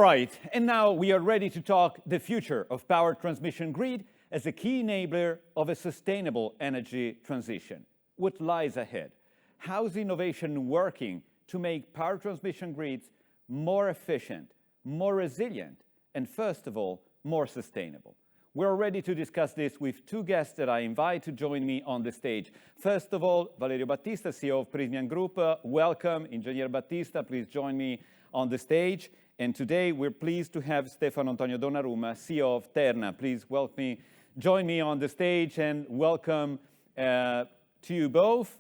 right, and now we are ready to talk the future of power transmission grid as a key enabler of a sustainable energy transition. What lies ahead? How's innovation working to make power transmission grids more efficient, more resilient, and first of all, more sustainable? We're ready to discuss this with two guests that I invite to join me on the stage. First of all, Valerio Battista, CEO of Prysmian Group. Welcome, Engineer Battista. Please join me on the stage. And today we're pleased to have Stefano Antonio Donnarumma, CEO of Terna. Please join me on the stage and welcome to you both.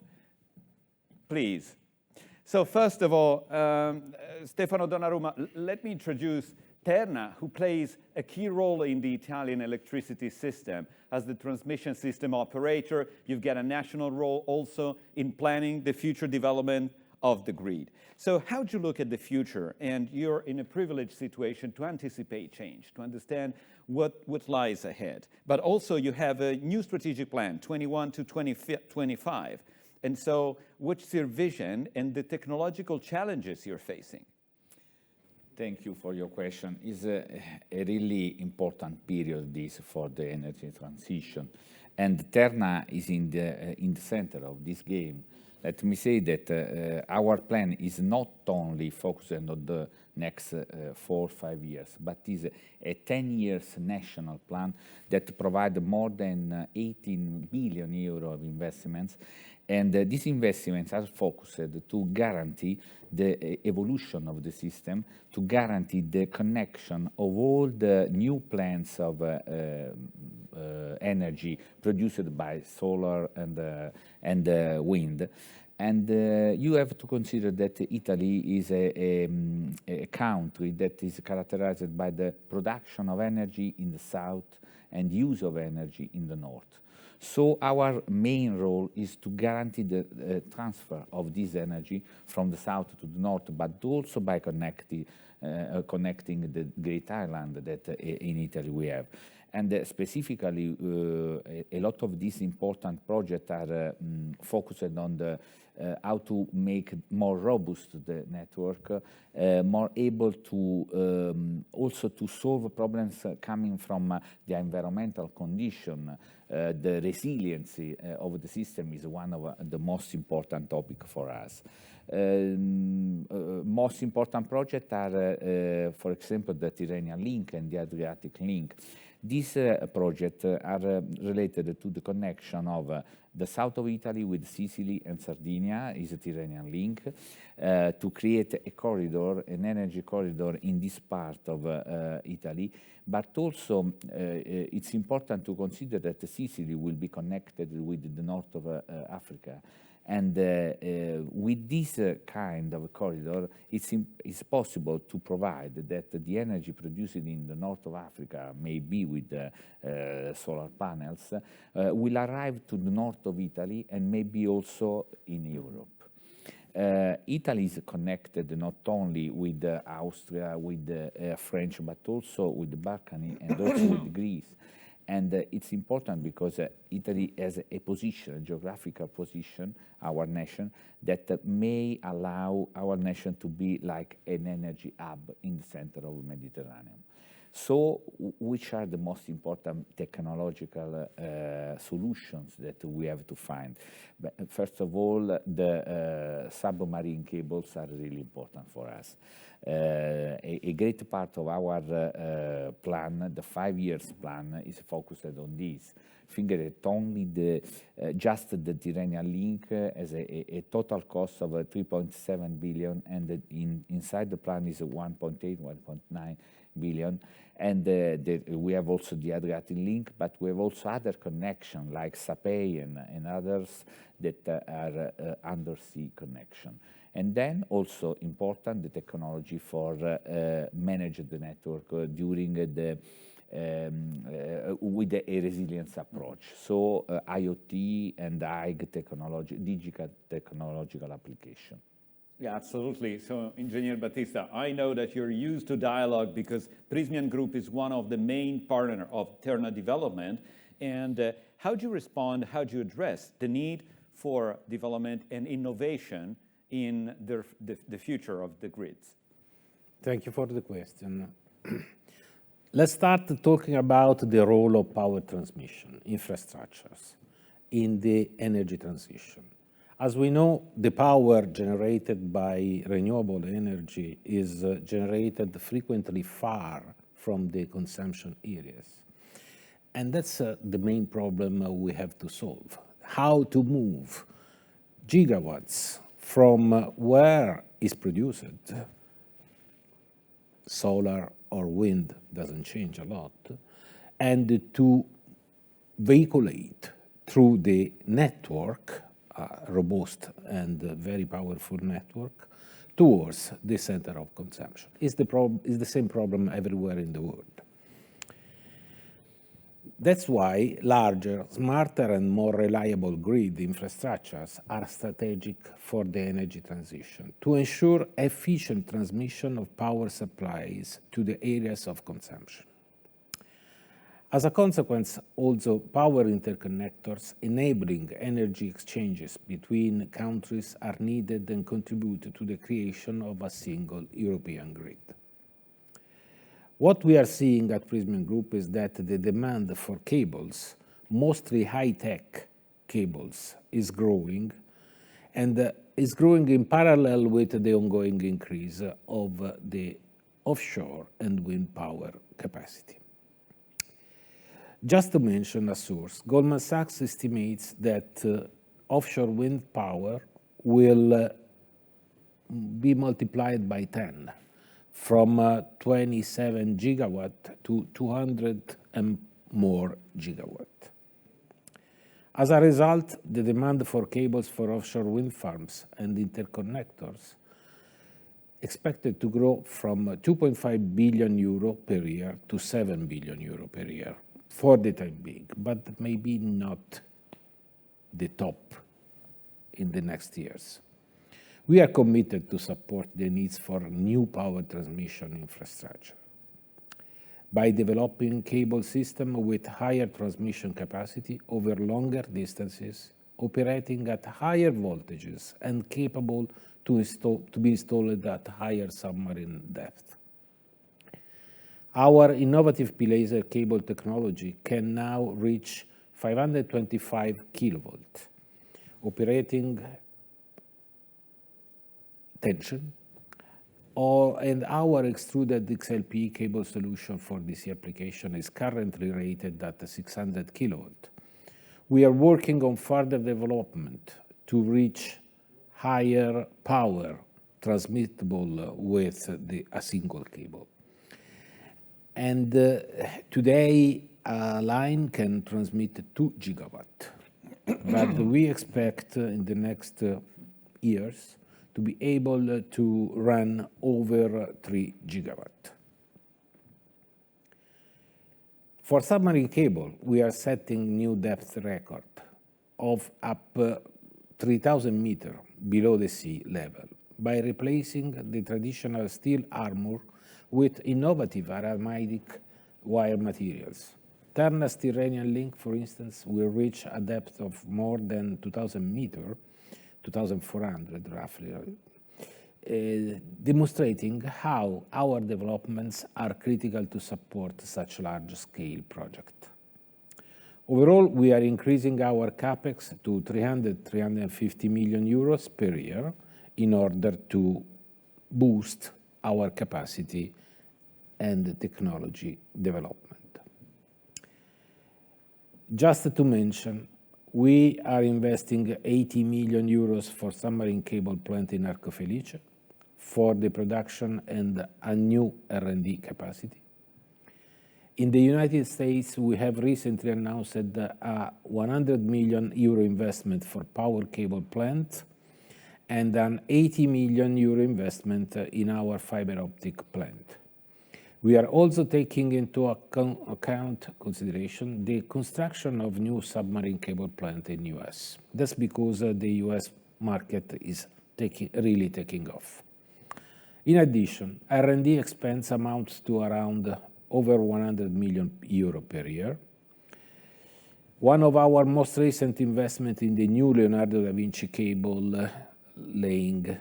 Please. So first of all, Stefano Donnarumma, let me introduce Terna, who plays a key role in the Italian electricity system. As the transmission system operator, you've got a national role also in planning the future development of the grid. So how do you look at the future? And you're in a privileged situation to anticipate change, to understand what lies ahead. But also you have a new strategic plan, 21 to 25. And so what's your vision and the technological challenges you're facing? Thank you for your question. It's a really important period, this, for the energy transition. And Terna is in the center of this game. Let me say that our plan is not only focused on the next 4 or 5 years, but is a 10 years national plan that provides more than 18 billion euro of investments. And these investments are focused to guarantee the evolution of the system, to guarantee the connection of all the new plants of energy produced by solar and wind. And you have to consider that Italy is a country that is characterized by the production of energy in the south and use of energy in the north. So our main role is to guarantee the transfer of this energy from the south to the north, but also by connecting the great island that in Italy we have. And specifically, a lot of these important projects are focused on how to make more robust the network, more able to also to solve problems coming from the environmental condition. The resiliency of the system is one of the most important topics for us. Most important projects are, for example, the Tyrrhenian Link and the Adriatic Link. These projects are related to the connection of the south of Italy with Sicily and Sardinia, is a Tyrrhenian Link, to create a corridor, an energy corridor in this part of Italy. But also, it's important to consider that Sicily will be connected with the north of Africa. And with this kind of corridor, it's possible to provide that the energy produced in the north of Africa, maybe with solar panels, will arrive to the north of Italy and maybe also in Europe. Italy is connected not only with Austria, with French, but also with the Balkans and also with Greece. And it's important because Italy has a position, a geographical position, our nation, that may allow our nation to be like an energy hub in the center of the Mediterranean. So, which are the most important technological solutions that we have to find? But first of all, the submarine cables are really important for us. A great part of our plan, the 5 years plan, is focused on this. Think that only just the Tyrrhenian Link has a total cost of 3.7 billion, and inside the plan is 1.8, 1.9 billion. And we have also the Adriatic Link, but we have also other connections like SAPEI and others that are undersea connection. And then also important the technology for manage the network during with a resilience approach. So IoT and IG technology, digital technological application. Yeah, absolutely. So, Engineer Battista, I know that you're used to dialogue because Prysmian Group is one of the main partners of Terna development. And how do you respond, how do you address the need for development and innovation in the future of the grids? Thank you for the question. Let's start talking about the role of power transmission infrastructures in the energy transition. As we know, the power generated by renewable energy is generated frequently far from the consumption areas. And that's the main problem we have to solve. How to move gigawatts from where is produced, solar or wind doesn't change a lot, and to vehiculate through the network, robust and very powerful network, towards the center of consumption. It's the same problem everywhere in the world. That's why larger, smarter, and more reliable grid infrastructures are strategic for the energy transition to ensure efficient transmission of power supplies to the areas of consumption. As a consequence, also power interconnectors enabling energy exchanges between countries are needed and contribute to the creation of a single European grid. What we are seeing at Prysmian Group is that the demand for cables, mostly high-tech cables, is growing, and is growing in parallel with the ongoing increase of the offshore and wind power capacity. Just to mention a source, Goldman Sachs estimates that offshore wind power will be multiplied by 10, from 27 gigawatt to 200 and more gigawatt. As a result, the demand for cables for offshore wind farms and interconnectors expected to grow from 2.5 billion euro per year to 7 billion euro per year for the time being, but maybe not the top in the next years. We are committed to support the needs for new power transmission infrastructure by developing cable systems with higher transmission capacity over longer distances, operating at higher voltages, and capable to be installed at higher submarine depth. Our innovative P-laser cable technology can now reach 525 kilovolt, operating tension, and our extruded XLPE cable solution for DC application is currently rated at 600 kilovolt. We are working on further development to reach higher power transmittable with a single cable. And today, a line can transmit 2 gigawatt, but we expect in the next years to be able to run over 3 gigawatt. For submarine cable, we are setting new depth record of up 3,000 meters below the sea level by replacing the traditional steel armor with innovative aramaic wire materials. Terna's Tyrrhenian link, for instance, will reach a depth of more than 2,000 meters, 2,400 roughly, demonstrating how our developments are critical to support such large-scale projects. Overall, we are increasing our capex to 350 million euros per year in order to boost our capacity and technology development. Just to mention, we are investing 80 million euros for submarine cable plant in Arco Felice for the production and a new R&D capacity. In the United States, we have recently announced a 100 million euro investment for power cable plant and an 80 million euro investment in our fiber optic plant. We are also taking into consideration the construction of new submarine cable plant in US. That's because the US market is really taking off. In addition, R&D expense amounts to around over 100 million euro per year. One of our most recent investments in the new Leonardo da Vinci cable laying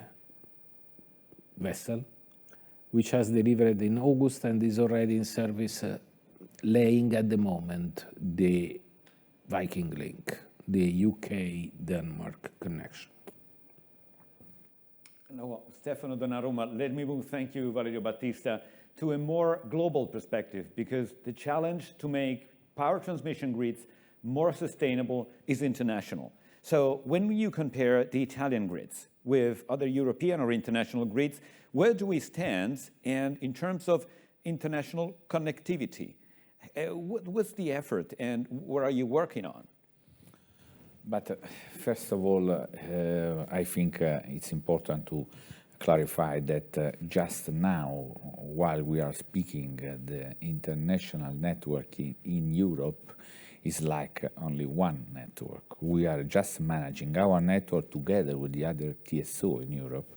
vessel which has delivered in August and is already in service, laying at the moment the Viking link, the UK-Denmark connection. Now, Stefano Donnarumma, let me move, thank you, Valerio Battista, to a more global perspective, because the challenge to make power transmission grids more sustainable is international. So when you compare the Italian grids with other European or international grids, where do we stand? And in terms of international connectivity, what's the effort and what are you working on? But first of all, I think it's important to clarify that just now, while we are speaking, the international network in Europe is like only one network. We are just managing our network together with the other TSO in Europe.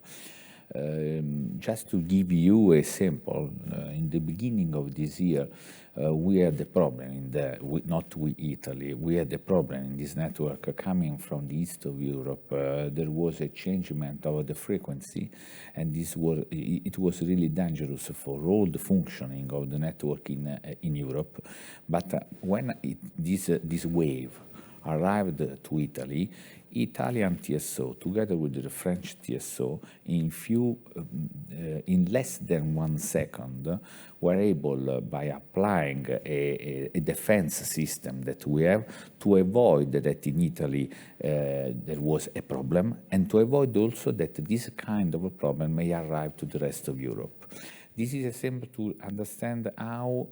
Just to give you a sample, in the beginning of this year, we had a problem not with Italy, we had a problem in this network coming from the east of Europe. There was a changement of the frequency, and it was really dangerous for all the functioning of the network in Europe. But when this wave arrived to Italy, Italian TSO, together with the French TSO, in less than 1 second, were able, by applying a defense system that we have, to avoid that in Italy there was a problem, and to avoid also that this kind of a problem may arrive to the rest of Europe. This is a sample to understand how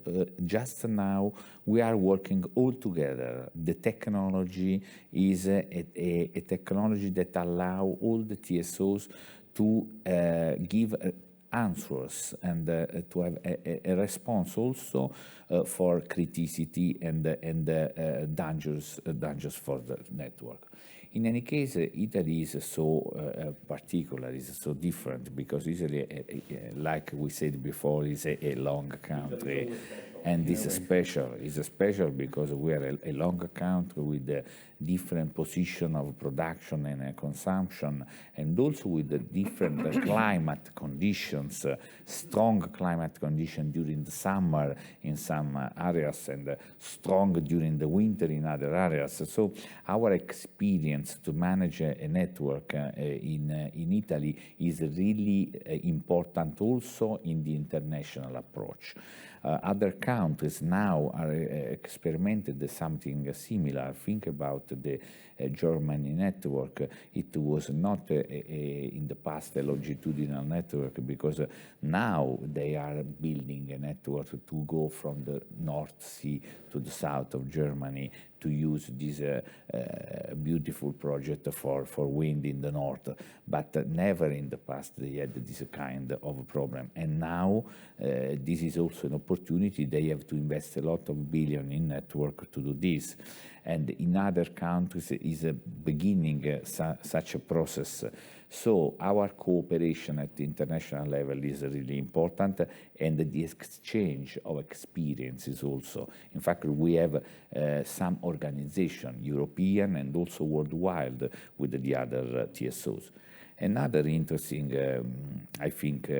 just now we are working all together. The technology is a technology that allows all the TSOs to give answers and to have a response also for criticity and dangers for the network. In any case, Italy is so particular, is so different, because Italy, like we said before, is a long country, and is special. It's special because we are a long country with a different position of production and consumption, and also with the different climate conditions, strong climate conditions during the summer in some areas, and strong during the winter in other areas. So our experience to manage a network in Italy is really important also in the international approach. Other countries now are experimented something similar. Think about the Germany network. It was not in the past a longitudinal network, because now they are building a network to go from the North Sea to the south of Germany to use this beautiful project for wind in the north, but never in the past they had this kind of problem. And now this is also an opportunity. They have to invest a lot of billion in network to do this. And in other countries is beginning such a process. So our cooperation at the international level is really important, and the exchange of experiences also. In fact, we have some organization, European and also worldwide, with the other TSOs. Another interesting, I think,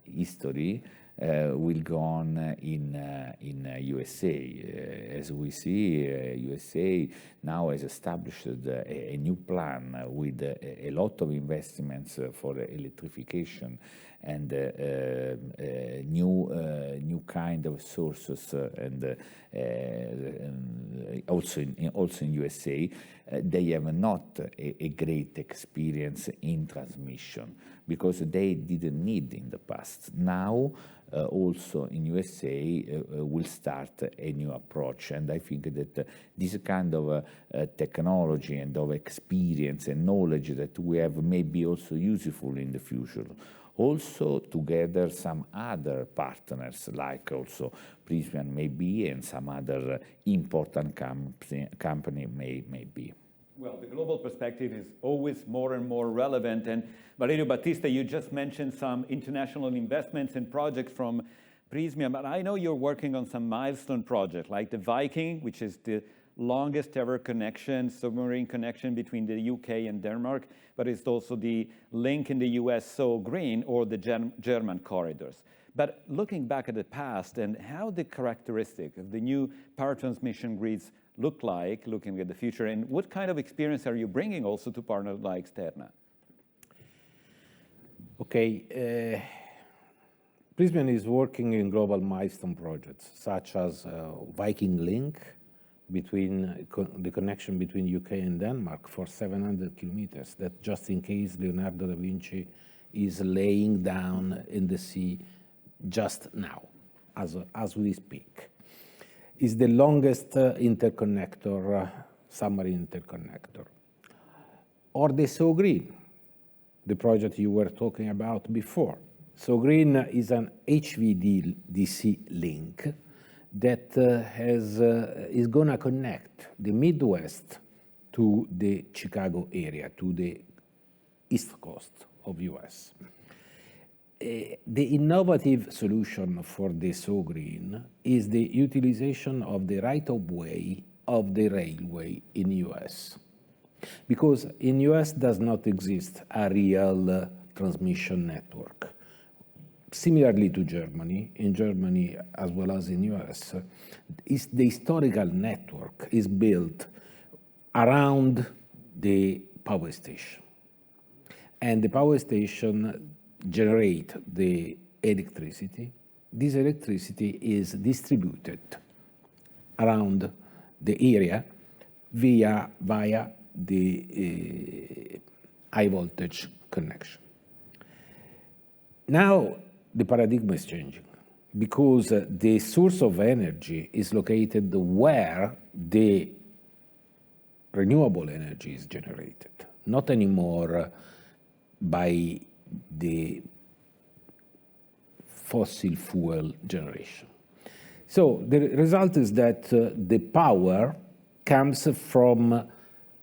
history will go on in USA. As we see, USA now has established a new plan with a lot of investments for electrification and new kind of sources, and also in USA, they have not a great experience in transmission, because they didn't need in the past. Now, also in USA will start a new approach, and I think that this kind of technology and of experience and knowledge that we have may be also useful in the future. Also, together, some other partners, like also Prysmian may be, and some other important company may be. Well, the global perspective is always more and more relevant. And Valerio Battista, you just mentioned some international investments and projects from Prysmian, but I know you're working on some milestone projects, like the Viking, which is the longest ever connection, submarine connection between the UK and Denmark, but it's also the link in the US, so green, or the German corridors. But looking back at the past and how the characteristic of the new power transmission grids look like, looking at the future, and what kind of experience are you bringing also to partners like Sterna? Okay, Prysmian is working in global milestone projects, such as Viking Link, between the connection between UK and Denmark for 700 kilometers, that just in case Leonardo da Vinci is laying down in the sea just now, as we speak. Is the longest interconnector, submarine interconnector. Or the So Green, the project you were talking about before. So Green is an HVDC link that is going to connect the Midwest to the Chicago area, to the East Coast of US. The innovative solution for the So Green is the utilization of the right-of-way of the railway in US. Because in US does not exist a real transmission network. Similarly to Germany, in Germany as well as in US, the historical network is built around the power station. And the power station generate the electricity. This electricity is distributed around the area via the high voltage connection. Now the paradigm is changing because the source of energy is located where the renewable energy is generated, not anymore by the fossil fuel generation. So the result is that the power comes from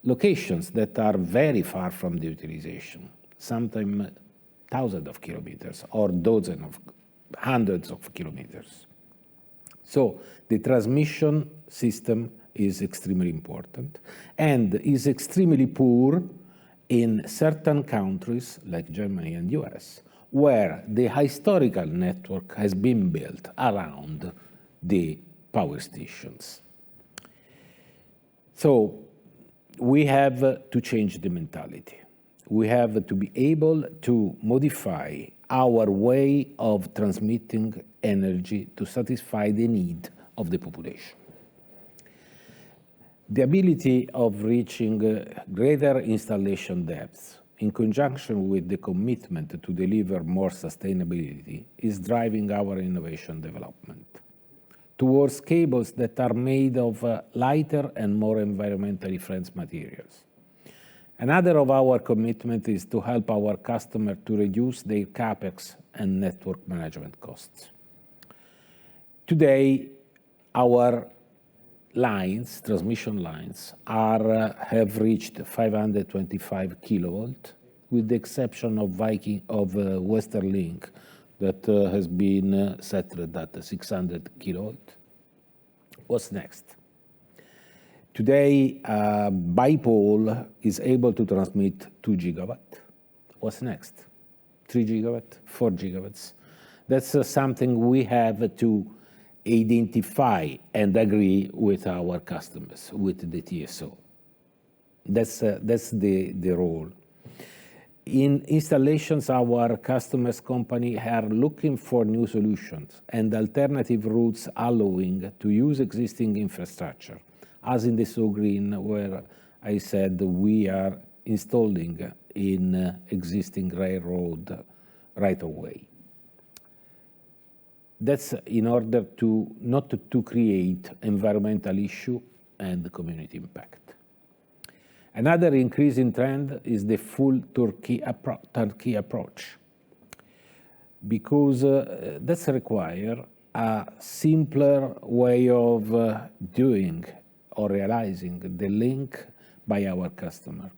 locations that are very far from the utilization, sometimes thousands of kilometers or hundreds of kilometers. So the transmission system is extremely important and is extremely poor in certain countries like Germany and US, where the historical network has been built around the power stations. So we have to change the mentality. We have to be able to modify our way of transmitting energy to satisfy the need of the population. The ability of reaching greater installation depths in conjunction with the commitment to deliver more sustainability is driving our innovation development towards cables that are made of lighter and more environmentally friendly materials. Another of our commitment is to help our customer to reduce their capex and network management costs. Today, our lines, transmission lines, have reached 525 kilovolt, with the exception of Western Link that has been settled at 600 kilovolt. What's next? Today, bipole is able to transmit 2 gigawatt. What's next? 3 gigawatt, 4 gigawatts. That's something we have to identify and agree with our customers, with the TSO. That's the role. In installations, our customers' company are looking for new solutions and alternative routes allowing to use existing infrastructure, as in the So Green, where I said we are installing in existing railroad right-of-way. That's in order to not to create environmental issue and community impact. Another increasing trend is the full turnkey approach, because that's require a simpler way of doing or realizing the link by our customer.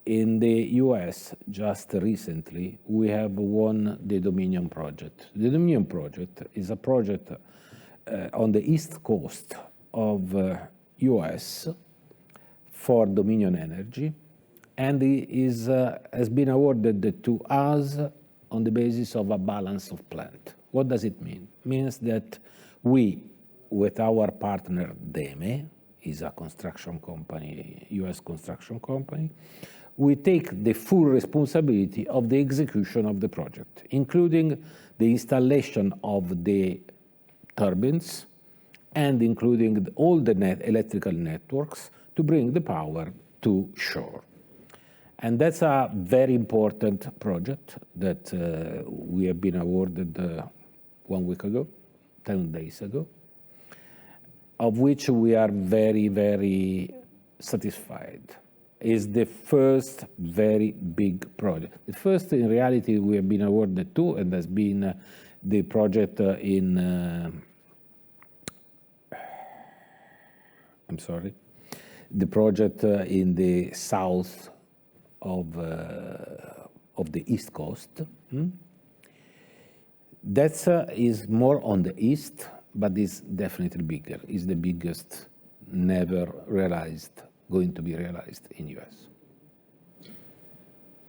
In the US, just recently, we have won the Dominion project. The Dominion project is a project on the east coast of US for Dominion Energy, and has been awarded to us on the basis of a balance of plant. What does it mean? It means that we, with our partner DEME, is a construction company, US construction company, we take the full responsibility of the execution of the project, including the installation of the turbines and including all the electrical networks to bring the power to shore. And that's a very important project that we have been awarded 1 week ago, 10 days ago, of which we are very, very satisfied. Is the first very big project. The first, in reality, we have been awarded two, and has been the project the project in the south of the East Coast. That is more on the east, but is definitely bigger. Is the biggest never going to be realized in US.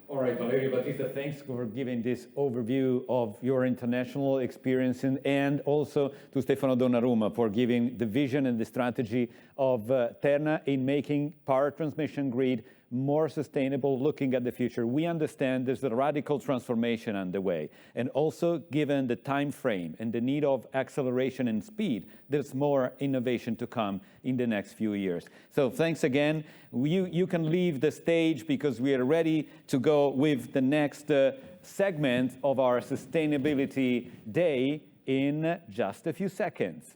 All right, Valerio Battista, thanks for giving this overview of your international experience, and also to Stefano Donnarumma for giving the vision and the strategy of Terna in making power transmission grid more sustainable, looking at the future. We understand there's a radical transformation underway, and also given the time frame and the need of acceleration and speed, there's more innovation to come in the next few years. So thanks again. You can leave the stage because we are ready to go with the next segment of our Sustainability Day in just a few seconds.